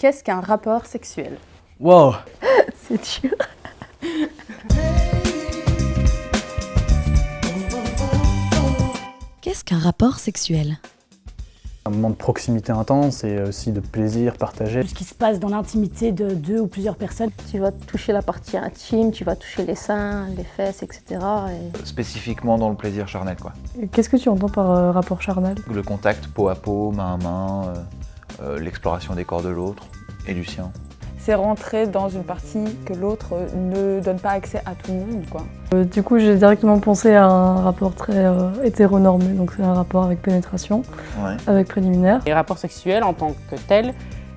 Qu'est-ce qu'un rapport sexuel? Wow. C'est dur. Qu'est-ce qu'un rapport sexuel? Un moment de proximité intense et aussi de plaisir partagé. Tout ce qui se passe dans l'intimité de deux ou plusieurs personnes. Tu vas toucher la partie intime, tu vas toucher les seins, les fesses, etc. Spécifiquement dans le plaisir charnel, quoi. Qu'est-ce que tu entends par rapport charnel? Le contact peau à peau, main à main, l'exploration des corps de l'autre et du sien. C'est rentrer dans une partie que l'autre ne donne pas accès à tout le monde, quoi. Du coup, j'ai directement pensé à un rapport très hétéronormé, donc c'est un rapport avec pénétration, avec préliminaire. Les rapports sexuels en tant que tels,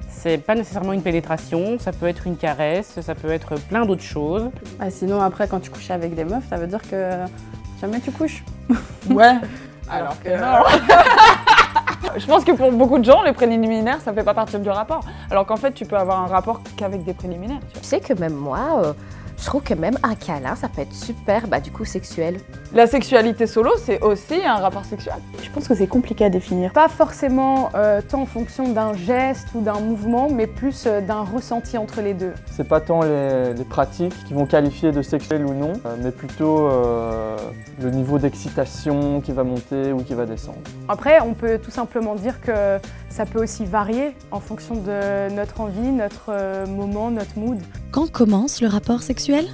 c'est pas nécessairement une pénétration, ça peut être une caresse, ça peut être plein d'autres choses. Sinon, après, quand tu couches avec des meufs, ça veut dire que jamais tu couches. Ouais, alors que non. Je pense que pour beaucoup de gens, les préliminaires, ça fait pas partie du rapport. Alors qu'en fait, tu peux avoir un rapport qu'avec des préliminaires. Tu sais que même moi, je trouve que même un câlin, ça peut être super, du coup, sexuel. La sexualité solo, c'est aussi un rapport sexuel. Je pense que c'est compliqué à définir. Pas forcément tant en fonction d'un geste ou d'un mouvement, mais plus d'un ressenti entre les deux. C'est pas tant les pratiques qui vont qualifier de sexuel ou non, mais plutôt le niveau d'excitation qui va monter ou qui va descendre. Après, on peut tout simplement dire que ça peut aussi varier en fonction de notre envie, notre moment, notre mood. Quand commence le rapport sexuel?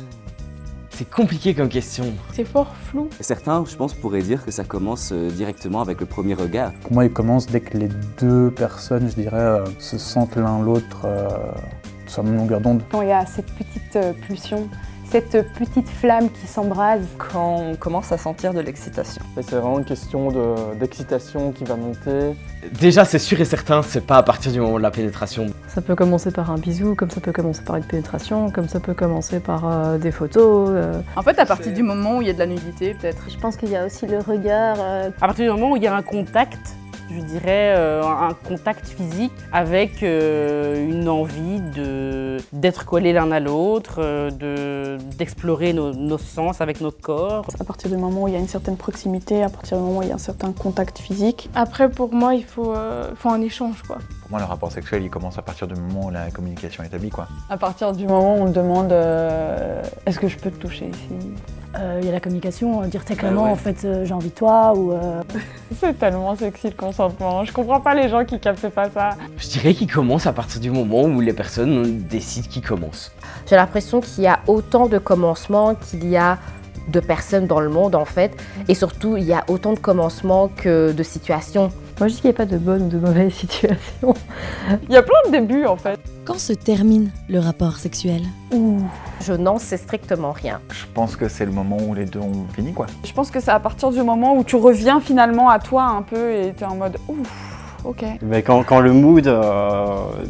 C'est compliqué comme question. C'est fort flou. Certains, je pense, pourraient dire que ça commence directement avec le premier regard. Pour moi, il commence dès que les deux personnes, je dirais, se sentent l'un l'autre sur la même longueur d'onde. Quand il y a cette petite pulsion, cette petite flamme qui s'embrase. Quand on commence à sentir de l'excitation. C'est vraiment une question d'excitation qui va monter. Déjà, c'est sûr et certain, c'est pas à partir du moment de la pénétration. Ça peut commencer par un bisou, comme ça peut commencer par une pénétration, comme ça peut commencer par des photos. En fait, à partir du moment où il y a de la nudité, peut-être. Je pense qu'il y a aussi le regard. À partir du moment où il y a un contact, je dirais un contact physique avec une envie d'être collés l'un à l'autre, d'explorer nos sens avec notre corps. À partir du moment où il y a une certaine proximité, à partir du moment où il y a un certain contact physique. Après, pour moi, il faut un échange, quoi. Pour moi, le rapport sexuel, il commence à partir du moment où la communication est établie, quoi. À partir du moment où on te demande est-ce que je peux te toucher ici? Il y a la communication, dire très clairement, en fait, j'ai envie de toi, ou... C'est tellement sexy le consentement. Je comprends pas les gens qui captent pas ça. Je dirais qu'il commence à partir du moment où les personnes décident qu'ils commencent. J'ai l'impression qu'il y a autant de commencements qu'il y a de personnes dans le monde, en fait. Et surtout, il y a autant de commencements que de situations. Moi, je dis qu'il n'y a pas de bonne ou de mauvaise situation. Il y a plein de débuts, en fait. Quand se termine le rapport sexuel? Je n'en sais strictement rien. Je pense que c'est le moment où les deux ont fini, quoi. Je pense que c'est à partir du moment où tu reviens finalement à toi un peu et t'es en mode ouf, ok. Mais quand le mood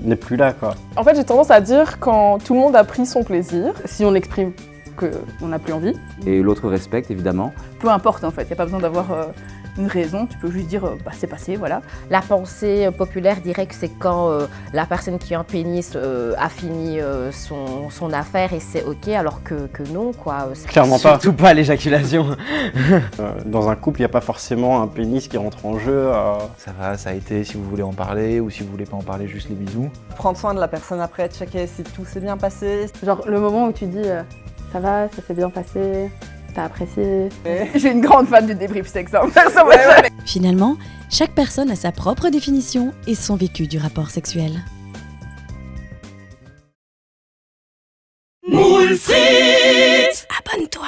n'est plus là, quoi. En fait, j'ai tendance à dire quand tout le monde a pris son plaisir, si on exprime qu'on n'a plus envie. Et l'autre respecte, évidemment. Peu importe, en fait, il n'y a pas besoin d'avoir une raison, tu peux juste dire c'est passé, voilà. La pensée populaire dirait que c'est quand la personne qui a un pénis a fini son affaire et c'est ok, alors que non, quoi. Clairement pas. Surtout pas l'éjaculation. Dans un couple, il n'y a pas forcément un pénis qui rentre en jeu. Ça va, ça a été, si vous voulez en parler, ou si vous voulez pas en parler, juste les bisous. Prendre soin de la personne après, checker si tout s'est bien passé. Genre le moment où tu dis ça va, ça s'est bien passé, t'as apprécié. J'ai une grande fan du débrief sexe, hein. Finalement, chaque personne a sa propre définition et son vécu du rapport sexuel. Moule Frites! Abonne-toi!